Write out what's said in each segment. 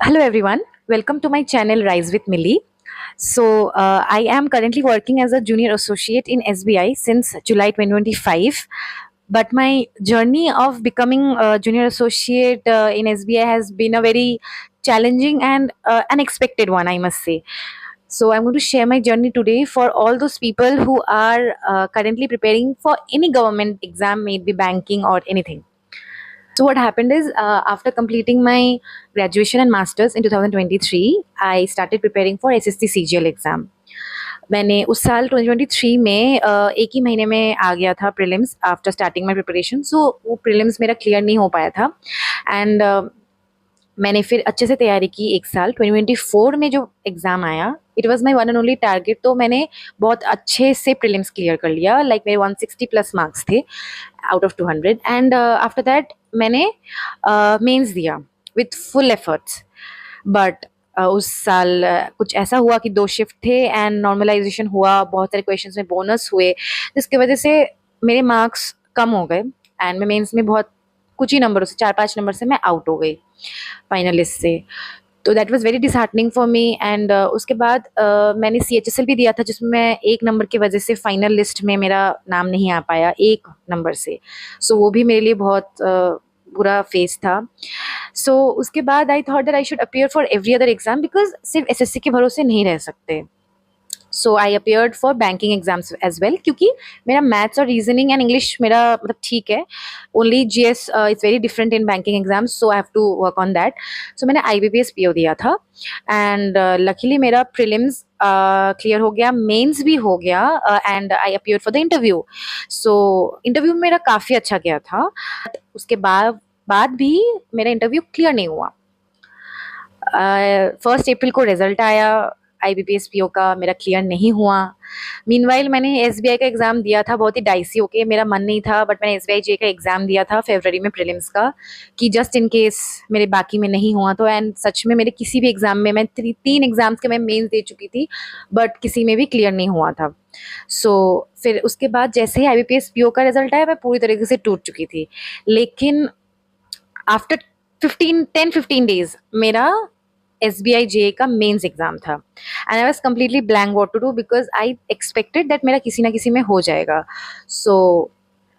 Hello everyone, welcome to my channel Rise with Millie. I am currently working as a junior associate in SBI since July 2025. But my journey of becoming a junior associate in SBI has been a very challenging and unexpected one, I must say. So I'm going to share my journey today for all those people who are currently preparing for any government exam, maybe banking or anything. So what happened is, after completing my graduation and masters in 2023, I started preparing for SSC CGL exam. मैंने उस साल 2023 में एक ही महीने में आ गया था prelims after starting my preparation. So वो प्रीलिम्स मेरा क्लियर नहीं हो पाया था. एंड मैंने फिर अच्छे से तैयारी की एक साल. 2024 में जो एग्ज़ाम आया, it was my one and only target. तो मैंने बहुत अच्छे से प्रीलिम्स क्लियर कर लिया. लाइक मेरे 160 प्लस मार्क्स थे out of 200. And after that मैंने मेंस दिया विथ फुल एफर्ट्स. बट उस साल कुछ ऐसा हुआ कि 2 शिफ्ट थे एंड नॉर्मलाइजेशन हुआ, बहुत सारे क्वेश्चंस में बोनस हुए, जिसकी वजह से मेरे मार्क्स कम हो गए एंड मैं मेंस में बहुत कुछ ही नंबरों से, 4-5 नंबर से मैं आउट हो गई फाइनल लिस्ट से. तो that was very disheartening for me. And उसके बाद मैंने CHSL भी दिया था, जिसमें मैं 1 नंबर की वजह से फाइनल लिस्ट में मेरा नाम नहीं आ पाया, 1 नंबर से. सो वो भी मेरे लिए बहुत बुरा फेज था. सो उसके बाद I thought that I should appear for every other exam, because सिर्फ SSC के भरोसे नहीं रह सकते. So I appeared for banking exams as well, क्योंकि मेरा मैथ्स और रीजनिंग एंड इंग्लिश मेरा मतलब ठीक है. Only GS is very different in banking exams, so I have to work on that. So मैंने IBPS PO दिया था एंड लकीली मेरा प्रीलिम्स क्लियर हो गया, मेंस भी हो गया and I appear for the interview. So interview मेरा काफ़ी अच्छा गया था. उसके बाद भी मेरा इंटरव्यू क्लियर नहीं हुआ. 1 अप्रैल को रिजल्ट आया IBPS PO का, मेरा क्लियर नहीं हुआ. मीनवाइल मैंने SBI का एग्ज़ाम दिया था, बहुत ही डाइसी होके. मेरा मन नहीं था, बट मैंने SBI JEE का एग्ज़ाम दिया था फरवरी में प्रीलिम्स का, कि जस्ट इन केस मेरे बाकी में नहीं हुआ तो. एंड सच में मेरे किसी भी एग्ज़ाम में, मैं 3 एग्ज़ाम्स के मैं मेंस दे चुकी थी, बट किसी में भी क्लियर नहीं हुआ था. फिर उसके बाद जैसे ही IBPS PO का रिजल्ट आया, मैं पूरी तरीके से टूट चुकी थी. लेकिन आफ्टर 10-15 डेज मेरा SBI JEE का मेंस एग्जाम था and I was completely blank what to do, because I expected that मेरा किसी ना किसी में हो जाएगा. So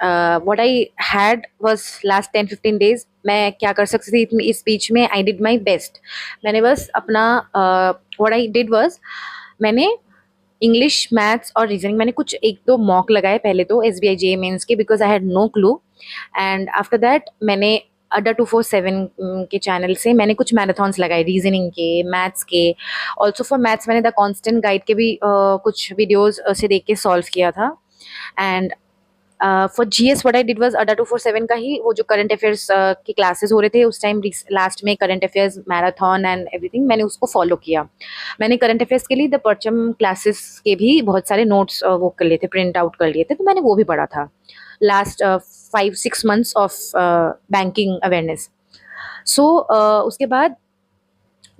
what I had was last 10-15 days. मैं क्या कर सकती थी इस बीच में? I did my best. मैंने बस अपना व्हाट आई डिड वाज, मैंने इंग्लिश, मैथ्स और रीजनिंग, मैंने कुछ 1-2 मॉक लगाए पहले तो SBI JEE मेंस के, because I had no clue. And after that मैंने अड्डा 247 के चैनल से मैंने कुछ मैराथन्स लगाए रीजनिंग के, मैथ्स के. ऑल्सो फॉर मैथ्स मैंने द कांस्टेंट गाइड के भी कुछ वीडियोस से देख के सॉल्व किया था. And for GS what I did was, अड्डा 247 का ही वो जो करंट अफेयर्स की क्लासेस हो रहे थे उस टाइम, लास्ट में current affairs marathon and everything, मैंने उसको फॉलो किया. मैंने करंट अफेयर्स के लिए द परचम क्लासेस के भी बहुत सारे नोट्स वो कर लिए थे, प्रिंट आउट कर लिए थे, तो मैंने वो भी पढ़ा था last 5-6 months of banking awareness. So उसके बाद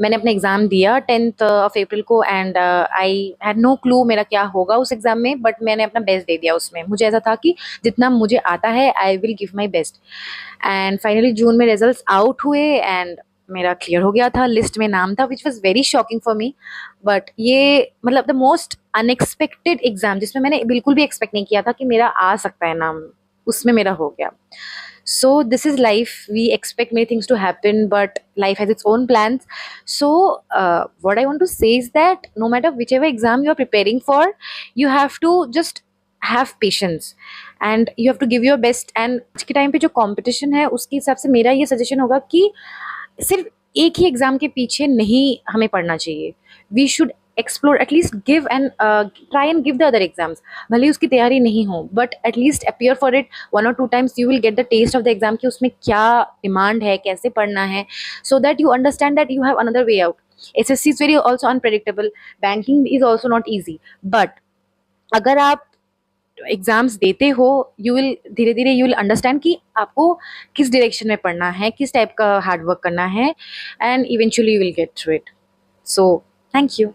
मैंने अपना एग्ज़ाम दिया 10th ऑफ अप्रैल को and I had no clue मेरा क्या होगा उस एग्ज़ाम में, बट मैंने अपना बेस्ट दे दिया उसमें. मुझे ऐसा था कि जितना मुझे आता है I will give my best. And finally June में रिजल्ट्स आउट हुए एंड मेरा क्लियर हो गया था, लिस्ट में नाम था, which was very shocking for me. But ये मतलब द मोस्ट अनएक्सपेक्टेड एग्ज़ाम, जिसमें मैंने बिल्कुल भी एक्सपेक्ट नहीं किया था कि मेरा आ सकता है नाम, उसमें मेरा हो गया. So this is life. We expect many things to happen, but life has its own plans. So what I want to say is that no matter whichever exam you are preparing for, you have to just have patience and you have to give your best. And आज के time पे जो competition है उसके हिसाब से मेरा ये सजेशन होगा कि सिर्फ एक ही एग्जाम के पीछे नहीं हमें पढ़ना चाहिए. We should explore, at least give and try and give the other exams. भले ही उसकी तैयारी नहीं हो, but at least appear for it 1 or 2 times. You will get the test of the exam कि उसमें क्या डिमांड है, कैसे पढ़ना है, so that you understand that you have another way out. SSC is very also unpredictable, banking is also not easy, but अगर आप exams देते हो, यू विल धीरे धीरे यू विल अंडरस्टैंड कि आपको किस डायरेक्शन में पढ़ना है, किस टाइप का हार्ड वर्क करना है, and eventually you will get through it. So thank you.